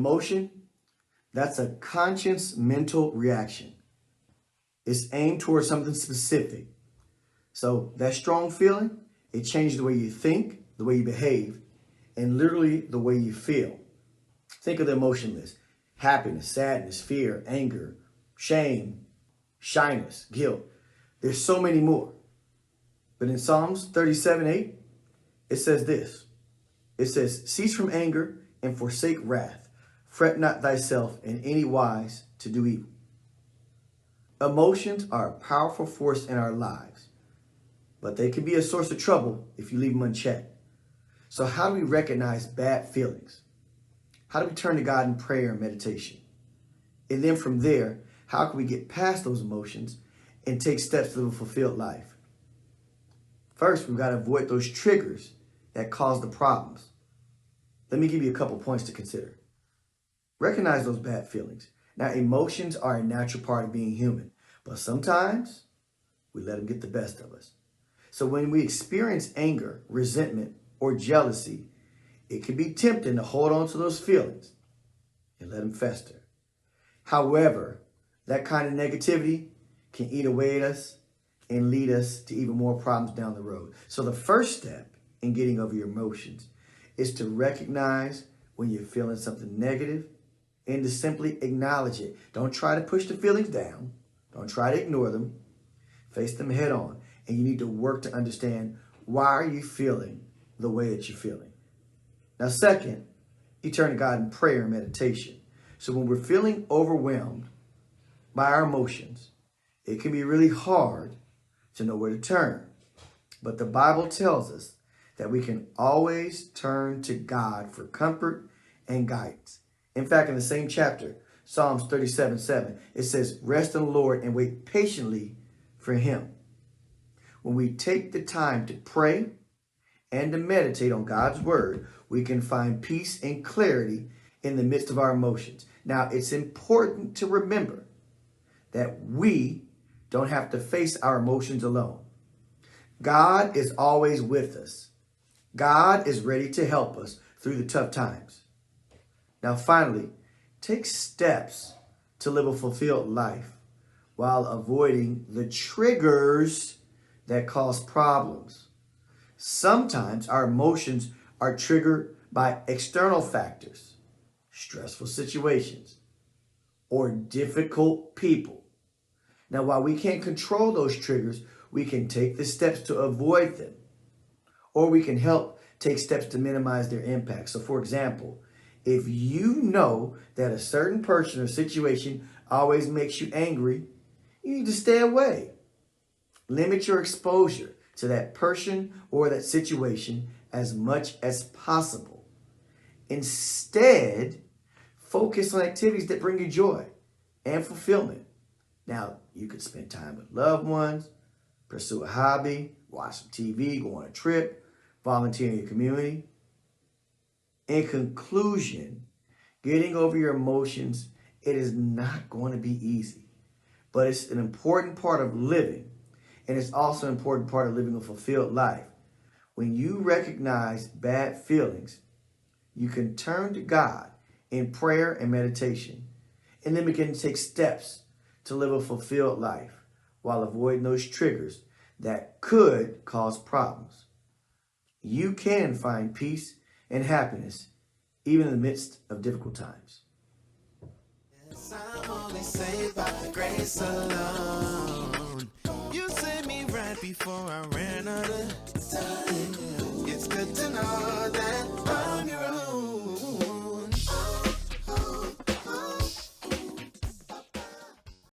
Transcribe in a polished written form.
emotion, that's a conscious mental reaction. It's aimed towards something specific. So that strong feeling, it changes the way you think, the way you behave, and literally the way you feel. Think of the emotion list: happiness, sadness, fear, anger, shame, shyness, guilt. There's so many more. But in Psalms 37:8, it says this. It says, cease from anger and forsake wrath. Fret not thyself in any wise to do evil. Emotions are a powerful force in our lives, but they can be a source of trouble if you leave them unchecked. So how do we recognize bad feelings? How do we turn to God in prayer and meditation? And then from there, how can we get past those emotions and take steps to live a fulfilled life? First, we've got to avoid those triggers that cause the problems. Let me give you a couple points to consider. Recognize those bad feelings. Now, emotions are a natural part of being human, but sometimes we let them get the best of us. So when we experience anger, resentment, or jealousy, it can be tempting to hold on to those feelings and let them fester. However, that kind of negativity can eat away at us and lead us to even more problems down the road. So the first step in getting over your emotions is to recognize when you're feeling something negative and to simply acknowledge it. Don't try to push the feelings down. Don't try to ignore them. Face them head on. And you need to work to understand, why are you feeling the way that you're feeling? Now, second, you turn to God in prayer and meditation. So when we're feeling overwhelmed by our emotions, it can be really hard to know where to turn. But the Bible tells us that we can always turn to God for comfort and guidance. In fact, in the same chapter, Psalms 37:7, it says, rest in the Lord and wait patiently for him. When we take the time to pray and to meditate on God's word, we can find peace and clarity in the midst of our emotions. Now, it's important to remember that we don't have to face our emotions alone. God is always with us. God is ready to help us through the tough times. Now, finally, take steps to live a fulfilled life while avoiding the triggers that cause problems. Sometimes our emotions are triggered by external factors, stressful situations, or difficult people. Now, while we can't control those triggers, we can take the steps to avoid them, or we can help take steps to minimize their impact. So, for example, if you know that a certain person or situation always makes you angry, you need to stay away. Limit your exposure to that person or that situation as much as possible. Instead, focus on activities that bring you joy and fulfillment. Now, you could spend time with loved ones, pursue a hobby, watch some TV, go on a trip, volunteer in your community. In conclusion, getting over your emotions, it is not going to be easy, but it's an important part of living, and it's also an important part of living a fulfilled life. When you recognize bad feelings, you can turn to God in prayer and meditation, and then begin to take steps to live a fulfilled life while avoiding those triggers that could cause problems. You can find peace and happiness even in the midst of difficult times. Yes, I'm only saved by grace alone. You saved me right before I ran out of time. It's good to know that I'm your own.